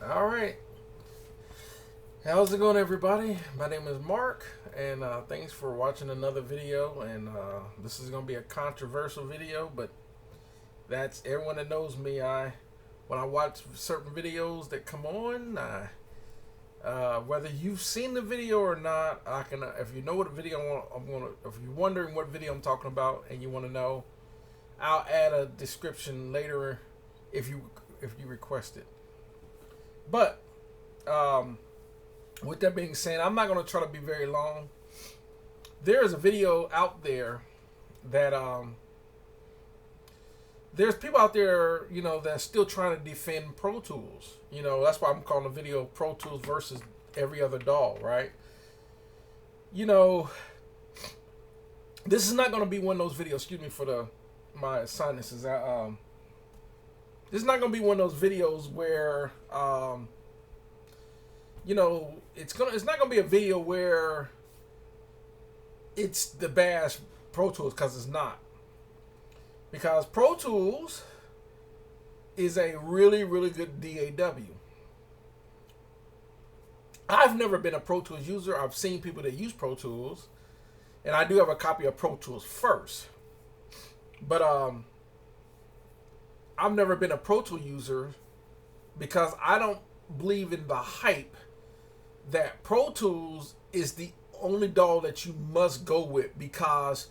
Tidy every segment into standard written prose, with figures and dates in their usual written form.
All right. How's it going, everybody? My name is Mark, and thanks for watching another video. And this is going to be a controversial video, but that's everyone that knows me. When I watch certain videos that come on, whether you've seen the video or not, I can. If you know what video I'm going to, if you're wondering what video I'm talking about, and you want to know, I'll add a description later if you request it. But with that being said, I'm not going to try to be very long. There is a video out there that there's people out there, that's still trying to defend Pro Tools. That's why I'm calling the video Pro Tools versus every other DAW, right? You know, this is not going to be one of those videos. Excuse me for my sinuses. This is not going to be one of those videos where it's not gonna be a video where it's the bash Pro Tools, because it's not. Because Pro Tools is a really, really good DAW. I've never been a Pro Tools user. I've seen people that use Pro Tools, and I do have a copy of Pro Tools first. But I've never been a Pro Tool user because I don't believe in the hype that Pro Tools is the only DAW that you must go with, because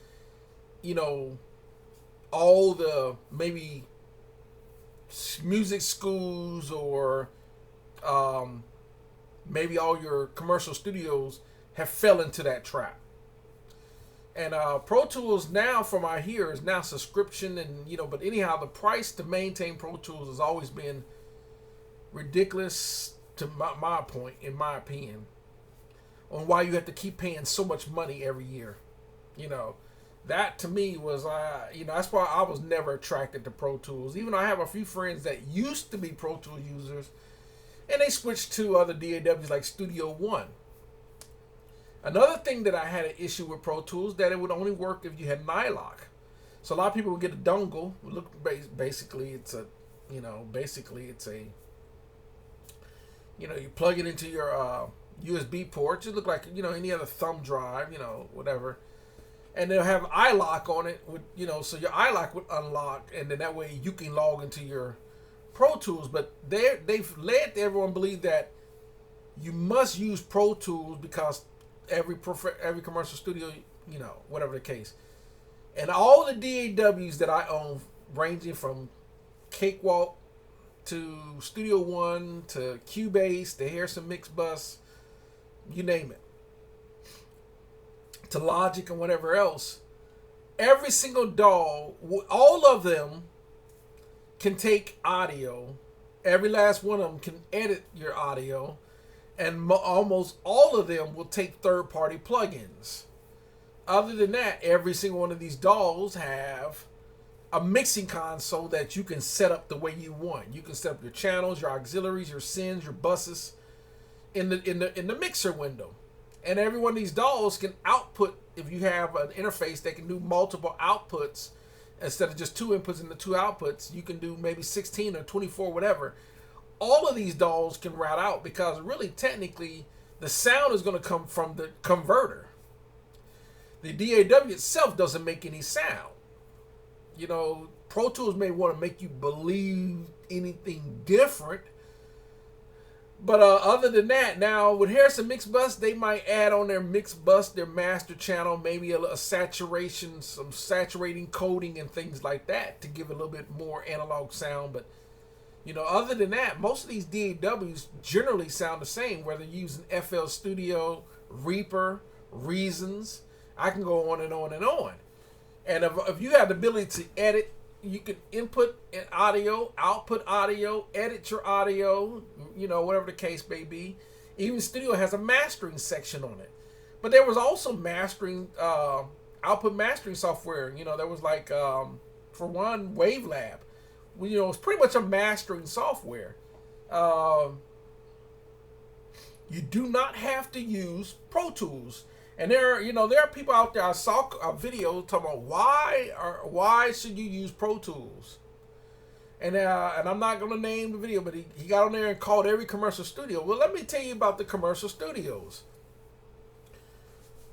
all the maybe music schools or maybe all your commercial studios have fell into that trap. And Pro Tools now, from I hear, is now subscription, and but anyhow, the price to maintain Pro Tools has always been ridiculous, to my point, in my opinion, on why you have to keep paying so much money every year. That to me was, that's why I was never attracted to Pro Tools. Even though I have a few friends that used to be Pro Tools users, and they switched to other DAWs like Studio One. Another thing that I had an issue with Pro Tools, that it would only work if you had Nylock. So a lot of people would get a dongle. Look, basically it's a you plug it into your USB port. It look like any other thumb drive, whatever, and they'll have iLock on it. So your iLock would unlock, and then that way you can log into your Pro Tools. But they've led everyone believe that you must use Pro Tools because every commercial studio, whatever the case, and all the DAWs that I own, ranging from Cakewalk to Studio One to Cubase to Harrison Mix Bus, you name it, to Logic and whatever else, every single DAW, all of them can take audio. Every last one of them can edit your audio, and almost all of them will take third-party plugins. Other than that, every single one of these DAWs have a mixing console that you can set up the way you want. You can set up your channels, your auxiliaries, your sends, your buses in the mixer window. And every one of these DAWs can output. If you have an interface that can do multiple outputs instead of just two inputs and the two outputs, you can do maybe 16 or 24, whatever. All of these DAWs can route out, because really technically the sound is going to come from the converter. The DAW itself doesn't make any sound. Pro Tools may want to make you believe anything different, but other than that, now with Harrison Mix Bus, they might add on their mix bus, their master channel, maybe a saturation, some saturating coding and things like that to give a little bit more analog sound. But other than that, most of these DAWs generally sound the same, whether you're using FL Studio, Reaper, Reasons. I can go on and on and on. And if you have the ability to edit, you can input an audio, output audio, edit your audio, whatever the case may be. Even Studio has a mastering section on it. But there was also mastering, output mastering software. There was like, for one, Wavelab. It's pretty much a mastering software. You do not have to use Pro Tools. And there are people out there. I saw a video talking about why should you use Pro Tools, And I'm not gonna name the video, but he got on there and called every commercial studio. Well, let me tell you about the commercial studios.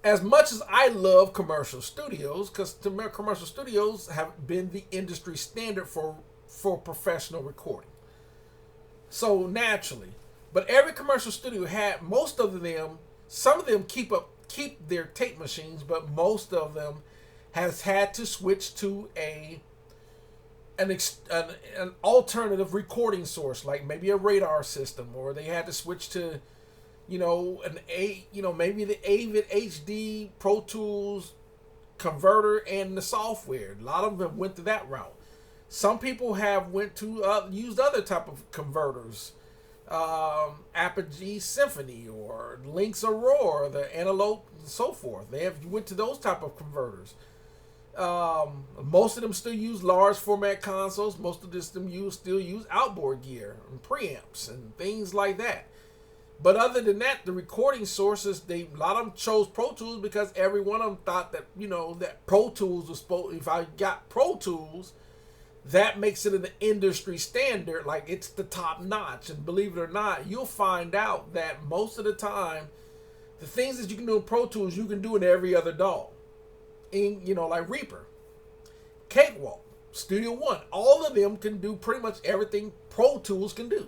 As much as I love commercial studios, because commercial studios have been the industry standard for professional recording. So naturally, but every commercial studio had, most of them, some of them keep their tape machines, but most of them has had to switch to an alternative recording source, like maybe a radar system, or they had to switch to, maybe the Avid HD Pro Tools converter and the software. A lot of them went to that route. Some people have went to used other type of converters, Apogee Symphony or Lynx Aurora, the Antelope, and so forth. They have went to those type of converters. Most of them still use large format consoles. Most of them still use outboard gear and preamps and things like that. But other than that, the recording sources, a lot of them chose Pro Tools because every one of them thought that, that Pro Tools was supposed, if I got Pro Tools, that makes it an industry standard, like it's the top notch. And believe it or not, you'll find out that most of the time, the things that you can do in Pro Tools, you can do in every other DAW. Like Reaper, Cakewalk, Studio One, all of them can do pretty much everything Pro Tools can do.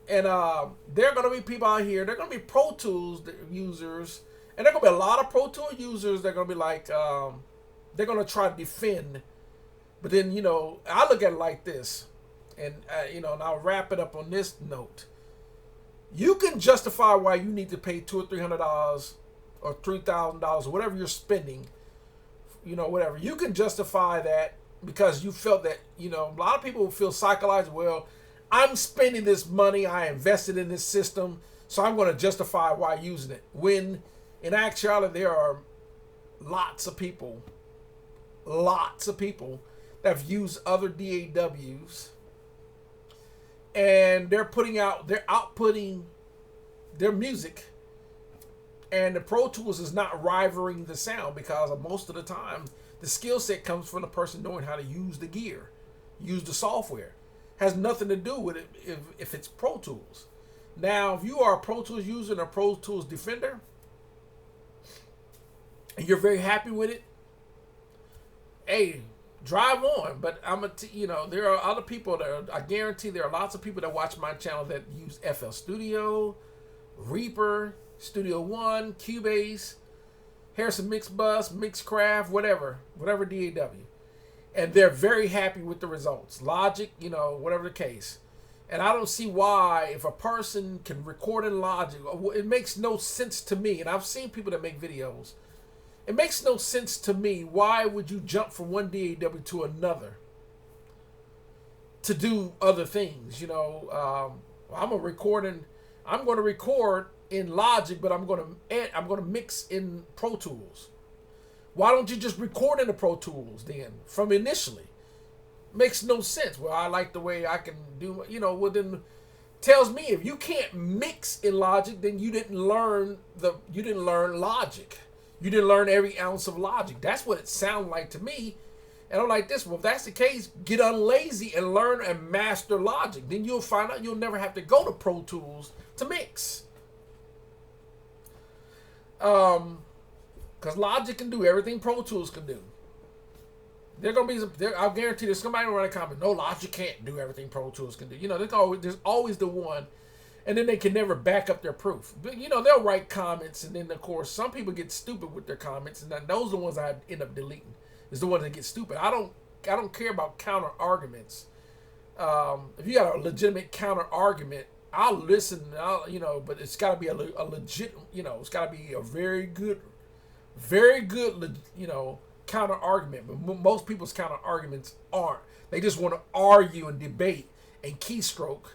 And there are going to be people out here, there are going to be Pro Tools users, and there are going to be a lot of Pro Tool users that are going to be like, they're going to try to defend. But then, I look at it like this, and, and I'll wrap it up on this note. You can justify why you need to pay $200 or $300 or $3,000 or whatever you're spending, whatever. You can justify that because you felt that, a lot of people feel psychologically, well, I'm spending this money, I invested in this system, so I'm going to justify why using it. When in actuality, there are lots of people that have used other DAWs, and they're outputting their music, and the Pro Tools is not rivaling the sound because most of the time the skill set comes from the person knowing how to use the gear, use the software. Has nothing to do with it if it's Pro Tools. Now, if you are a Pro Tools user and a Pro Tools defender, and you're very happy with it, hey, drive on. But there are other people I guarantee there are lots of people that watch my channel that use FL Studio, Reaper, Studio One, Cubase, Harrison Mixbus, Mixcraft, whatever DAW. And they're very happy with the results. Logic, whatever the case. And I don't see why, if a person can record in Logic, it makes no sense to me. And I've seen people that make videos. It makes no sense to me. Why would you jump from one DAW to another to do other things? I'm going to record in Logic, but I'm going to mix in Pro Tools. Why don't you just record in the Pro Tools then from initially? Makes no sense. Well, I like the way I can do, well then tells me if you can't mix in Logic, then you didn't learn Logic. You didn't learn every ounce of Logic. That's what it sounded like to me. And I'm like this, well, if that's the case, get unlazy and learn and master Logic. Then you'll find out you'll never have to go to Pro Tools to mix. Because Logic can do everything Pro Tools can do. I'll guarantee there's somebody write a comment, no, Logic can't do everything Pro Tools can do. There's always the one, and then they can never back up their proof. But, they'll write comments, and then, of course, some people get stupid with their comments, and those are the ones I end up deleting, is the ones that get stupid. I don't care about counter arguments. If you got a legitimate counter argument, I'll listen, but it's got to be a legit, it's got to be a very good, counter argument. But most people's counter arguments aren't. They just want to argue and debate and keystroke,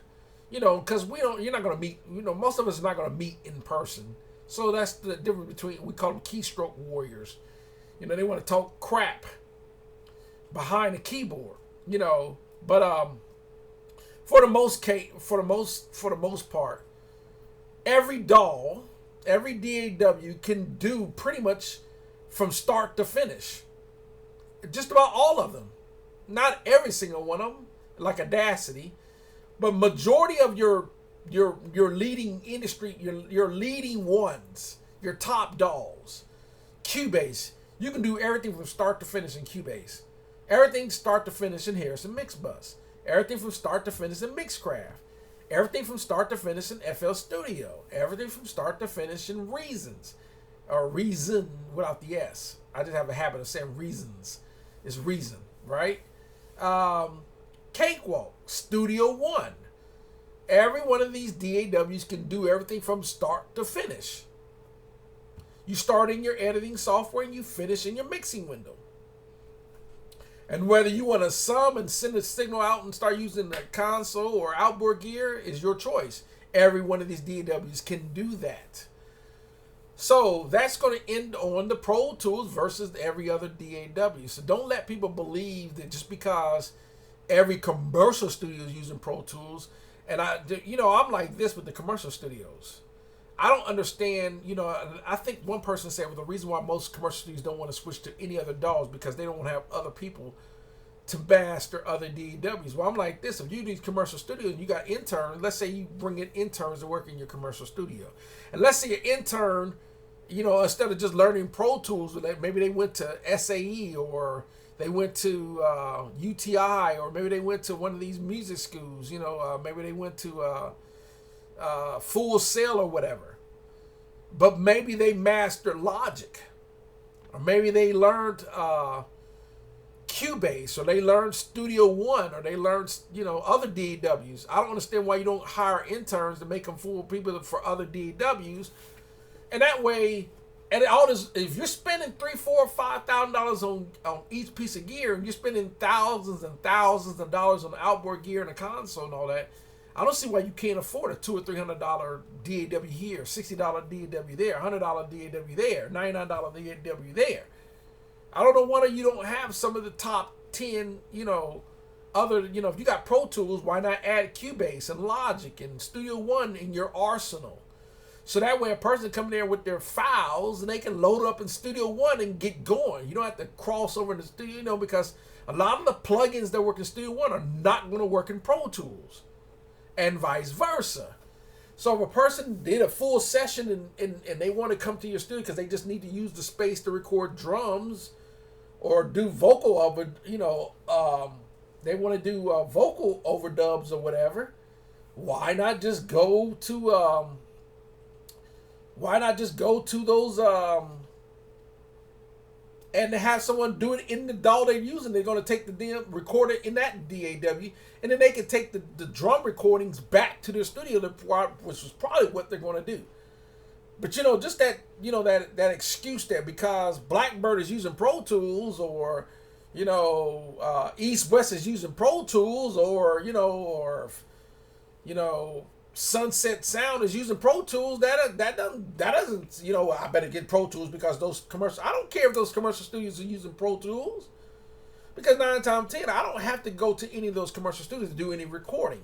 because you're not going to meet, most of us are not going to meet in person. So that's the difference between, we call them keystroke warriors. They want to talk crap behind the keyboard, but for the most part, every DAW, every DAW can do pretty much from start to finish. Just about all of them. Not every single one of them. like Audacity, but majority of your leading industry, your leading ones, your top DAWs, Cubase, you can do everything from start to finish in Cubase. Everything start to finish in Harrison Mixbus. Everything from start to finish in Mixcraft. Everything from start to finish in FL Studio. Everything from start to finish in Reasons. Or Reason without the S. I just have a habit of saying Reasons. It's Reason, right? Cakewalk, Studio One. Every one of these DAWs can do everything from start to finish. You start in your editing software and you finish in your mixing window. And whether you want to sum and send a signal out and start using the console or outboard gear is your choice. Every one of these DAWs can do that. So that's going to end on the Pro Tools versus every other DAW. So don't let people believe that just because every commercial studio is using Pro Tools, and I'm like this with the commercial studios. I don't understand, I think one person said, well, the reason why most commercial studios don't want to switch to any other DAWs because they don't want to have other people to master other DAWs. Well, I'm like this, if you do these commercial studios and you got interns, let's say you bring in interns to work in your commercial studio. And let's say your intern, instead of just learning Pro Tools, maybe they went to SAE or they went to UTI or maybe they went to one of these music schools, maybe they went to Full Sail or whatever. But maybe they mastered Logic, or maybe they learned Cubase, or they learned Studio One, or they learned other DAWs. I don't understand why you don't hire interns to make them fool people for other DAWs, and that way, and all this. If you're spending $3,000, $4,000, $5,000 on each piece of gear, and you're spending thousands and thousands of dollars on the outboard gear and the console and all that, I don't see why you can't afford a $200 or $300 DAW here, $60 DAW there, $100 DAW there, $99 DAW there. I don't know why you don't have some of the top 10, other, if you got Pro Tools, why not add Cubase and Logic and Studio One in your arsenal? So that way a person come there with their files and they can load up in Studio One and get going. You don't have to cross over in the studio, because a lot of the plugins that work in Studio One are not going to work in Pro Tools. And vice versa. So if a person did a full session and they want to come to your studio because they just need to use the space to record drums or do vocal over, they want to do vocal overdubs or whatever, why not just go to those and have someone do it in the DAW they're using? They're going to take the record it in that DAW, and then they can take the drum recordings back to their studio, which was probably what they're going to do. But just that that excuse that because Blackbird is using Pro Tools, or East West is using Pro Tools, or Sunset Sound is using Pro Tools, that doesn't I better get Pro Tools because those commercial. I don't care if those commercial studios are using Pro Tools, because 9 times out of 10 I don't have to go to any of those commercial studios to do any recording.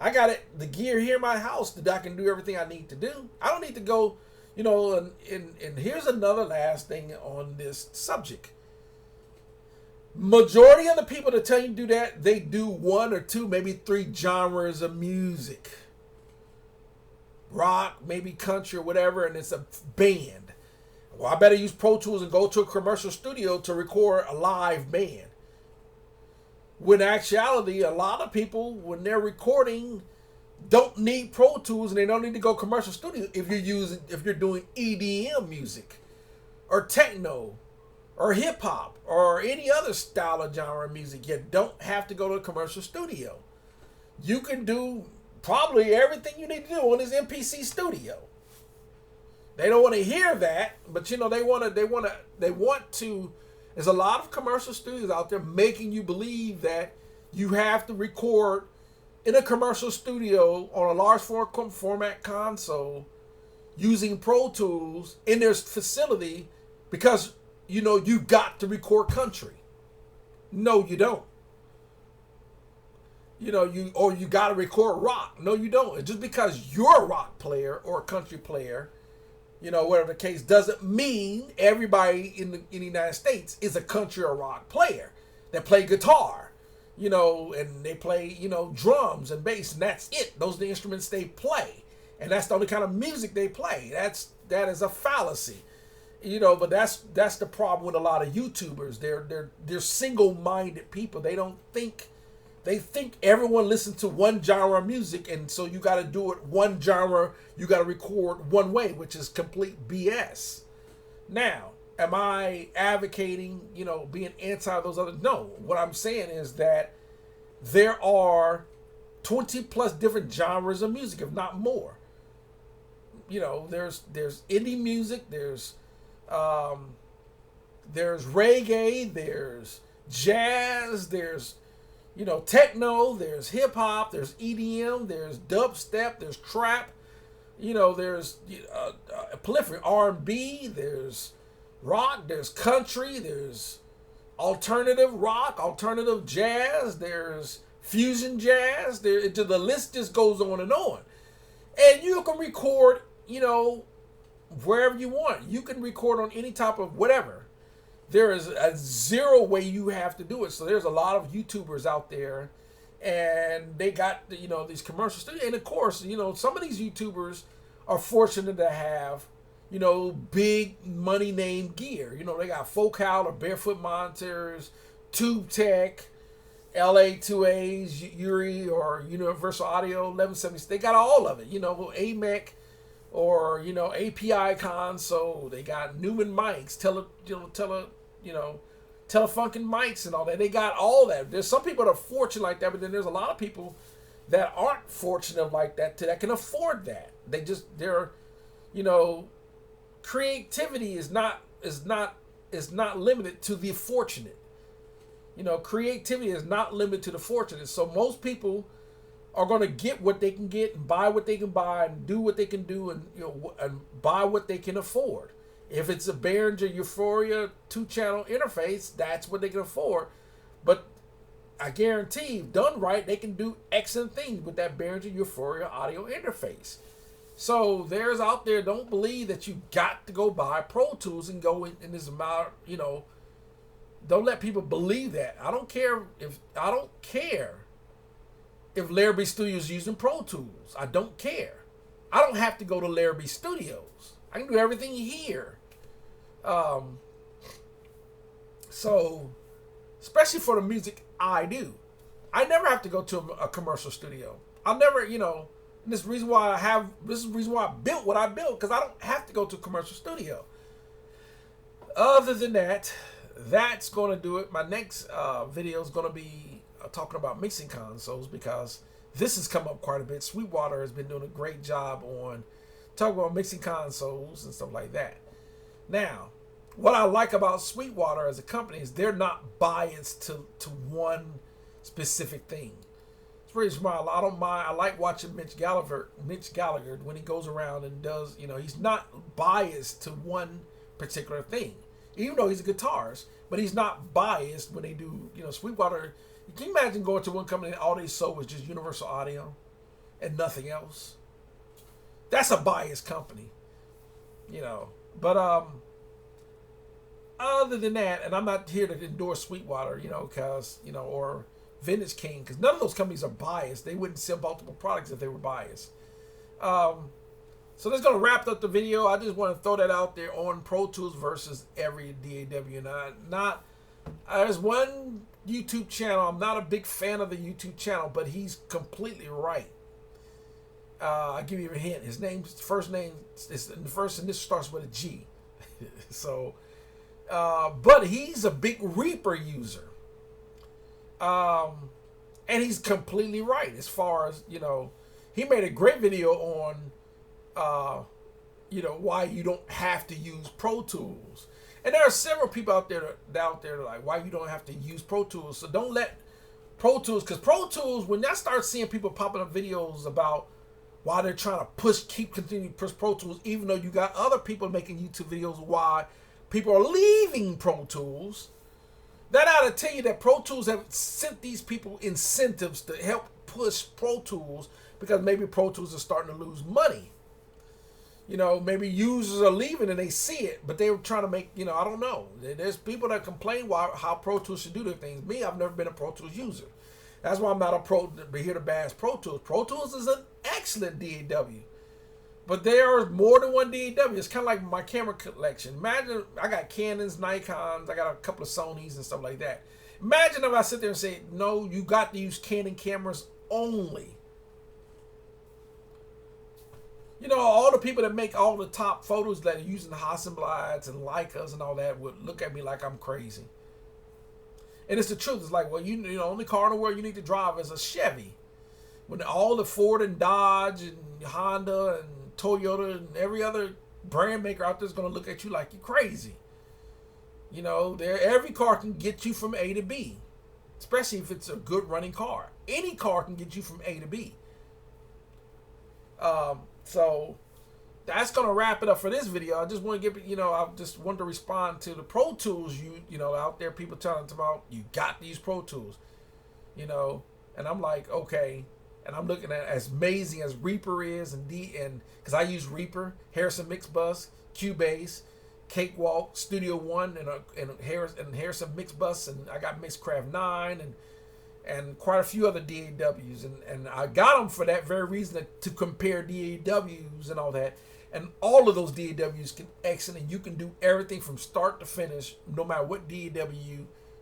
I got the gear here in my house that I can do everything I need to do. I don't need to go, and here's another last thing on this subject. Majority of the people that tell you to do that, they do 1 or 2, maybe 3 genres of music. Rock, maybe country or whatever, and it's a band. Well, I better use Pro Tools and go to a commercial studio to record a live band. When in actuality, a lot of people, when they're recording, don't need Pro Tools and they don't need to go commercial studio if you're doing EDM music or techno or hip hop or any other style of genre of music. You don't have to go to a commercial studio. You can do probably everything you need to do on this MPC studio. They don't want to hear that, but they want to. There's a lot of commercial studios out there making you believe that you have to record in a commercial studio on a large format console using Pro Tools in their facility because you got to record country. No, you don't. You got to record rock. No, you don't. Just because you're a rock player or a country player, whatever the case, doesn't mean everybody in the United States is a country or rock player that play guitar. and they play, drums and bass, and that's it. Those are the instruments they play, and that's the only kind of music they play. That is a fallacy, But that's the problem with a lot of YouTubers. They're single-minded people. They think everyone listens to one genre of music, and so you got to do it one genre. You got to record one way, which is complete BS. Now, am I advocating, being anti those other? No. What I'm saying is that there are 20 plus different genres of music, if not more. There's indie music, there's reggae, there's jazz, there's techno, there's hip hop, there's EDM, there's dubstep, there's trap, there's prolific R&B, there's rock, there's country, there's alternative rock, alternative jazz, there's fusion jazz. The list just goes on, and you can record, wherever you want. You can record on any type of whatever. There is a zero way you have to do it. So there's a lot of YouTubers out there, and they got these commercial studios. And of course, some of these YouTubers are fortunate to have big money name gear. They got Focal or Barefoot Monitors, Tube Tech, LA2As, Uri or Universal Audio 1170. They got all of it. AMEC or API console. They got Newman mics, Telefunken mics and all that. They got all that. There's some people that are fortunate like that, but then there's a lot of people that aren't fortunate like that that can afford that. They're creativity is not limited to the fortunate. Creativity is not limited to the fortunate. So most people are going to get what they can get and buy what they can buy and do what they can do and buy what they can afford. If it's a Behringer Euphoria 2-channel interface, that's what they can afford. But I guarantee, done right, they can do excellent things with that Behringer Euphoria audio interface. So there's out there, don't believe that you got to go buy Pro Tools and go in this amount, don't let people believe that. I don't care if Larrabee Studios is using Pro Tools. I don't care. I don't have to go to Larrabee Studios. I can do everything here. So, especially for the music I do, I never have to go to a commercial studio. I'll never, this is the reason why I built what I built, because I don't have to go to a commercial studio. Other than that, that's going to do it. My next video is going to be talking about mixing consoles, because this has come up quite a bit. Sweetwater has been doing a great job on talking about mixing consoles and stuff like that. Now, what I like about Sweetwater as a company is they're not biased to one specific thing. It's pretty smart. I don't mind. I like watching Mitch Gallagher when he goes around and does, he's not biased to one particular thing. Even though he's a guitarist, but he's not biased when they do, Sweetwater. Can you imagine going to one company and all they sold was just Universal Audio and nothing else? That's a biased company, But other than that, and I'm not here to endorse Sweetwater, because or Vintage King, because none of those companies are biased. They wouldn't sell multiple products if they were biased. So that's gonna wrap up the video. I just want to throw that out there on Pro Tools versus Every DAW. Not there's one YouTube channel. I'm not a big fan of the YouTube channel, but he's completely right. I'll give you a hint. His first name is the first, and this starts with a G. So, but he's a big Reaper user. And he's completely right as far as, he made a great video on, why you don't have to use Pro Tools. And there are several people out there that are like, why you don't have to use Pro Tools. So don't let Pro Tools, because Pro Tools, when I start seeing people popping up videos about why they're trying to continue to push Pro Tools, even though you got other people making YouTube videos why people are leaving Pro Tools, that ought to tell you that Pro Tools have sent these people incentives to help push Pro Tools, because maybe Pro Tools are starting to lose money. Maybe users are leaving and they see it, but they were trying to make, I don't know. There's people that complain how Pro Tools should do their things. Me, I've never been a Pro Tools user. That's why I'm not a pro here to bash Pro Tools. Pro Tools is an excellent DAW. But there are more than one DAW. It's kind of like my camera collection. Imagine I got Canons, Nikons, I got a couple of Sonys and stuff like that. Imagine if I sit there and say, no, you got to use Canon cameras only. You know, all the people that make all the top photos that are using Hasselblads and Leicas and all that would look at me like I'm crazy. And it's the truth. It's like, well, you know, only car in the world you need to drive is a Chevy. When all the Ford and Dodge and Honda and Toyota and every other brand maker out there is going to look at you like you're crazy. You know, every car can get you from A to B, especially if it's a good running car. Any car can get you from A to B. So that's gonna wrap it up for this video. I just want to I just want to respond to the Pro Tools you know out there, people telling about you got these Pro Tools, you know, and I'm like, okay, and I'm looking at as amazing as Reaper is and because I use Reaper, Harrison Mix Bus, Cubase, Cakewalk, Studio One, and Harrison Mix Bus, and I got Mixcraft 9 and quite a few other DAWs, and I got them for that very reason, to compare DAWs and all that. And all of those DAWs can excellent, and you can do everything from start to finish, no matter what DAW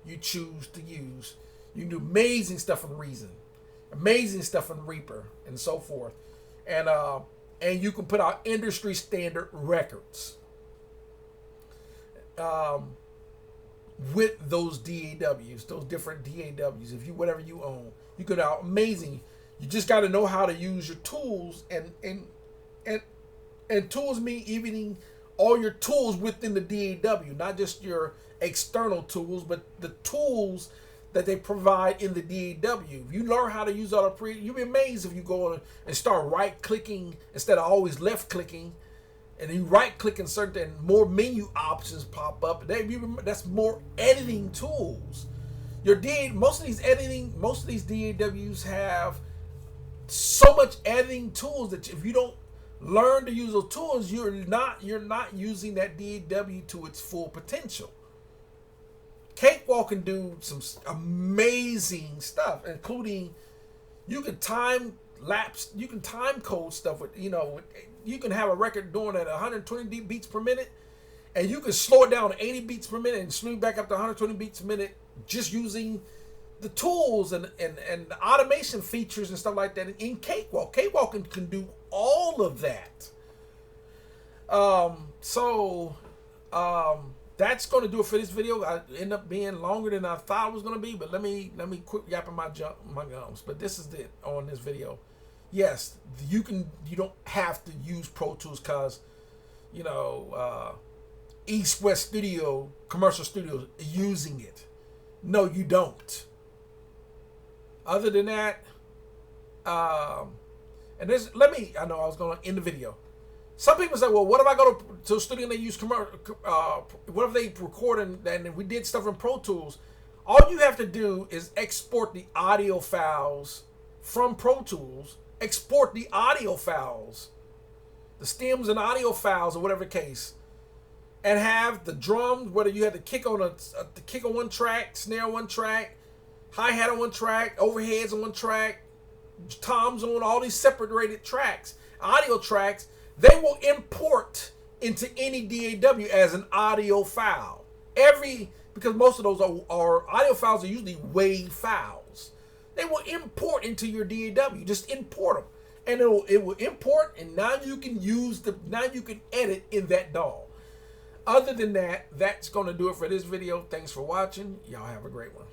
you choose to use. You can do amazing stuff in Reason, amazing stuff in Reaper, and so forth. And you can put out industry standard records with those DAWs, those different DAWs. If you whatever you own, you could out amazing. You just got to know how to use your tools, and tools mean even all your tools within the DAW, not just your external tools, but the tools that they provide in the DAW. If you learn how to use all the you'll be amazed if you go on and start right clicking instead of always left clicking. And you right click and certain more menu options pop up. That's more editing tools. Most of these DAWs have so much editing tools that if you don't learn to use those tools, you're not using that DAW to its full potential. Cakewalk can do some amazing stuff, including you can time code stuff with, you can have a record doing at 120 beats per minute, and you can slow it down to 80 beats per minute and swing back up to 120 beats per minute just using the tools and the automation features and stuff like that in Cakewalk. Cakewalk can do all of that. That's going to do it for this video. I end up being longer than I thought it was going to be, but let me quit yapping my gums. But this is it on this video. Yes, you don't have to use Pro Tools because, East West Studio, commercial studios using it. No, you don't. Other than that, I know I was going to end the video. Some people say, well, what if I go to a studio and they use what if they record and we did stuff in Pro Tools? All you have to do is export the audio files from Pro Tools, export the audio files, the stems and audio files or whatever the case, and have the drums, whether you had to kick on one track, snare on one track, hi-hat on one track, overheads on one track, toms on all these separated tracks, audio tracks, they will import into any DAW as an audio file. Because most of those are audio files are usually WAV files. They will import into your DAW. Just import them, and it will import, and now you can edit in that DAW. Other than that, that's going to do it for this video. Thanks for watching. Y'all have a great one.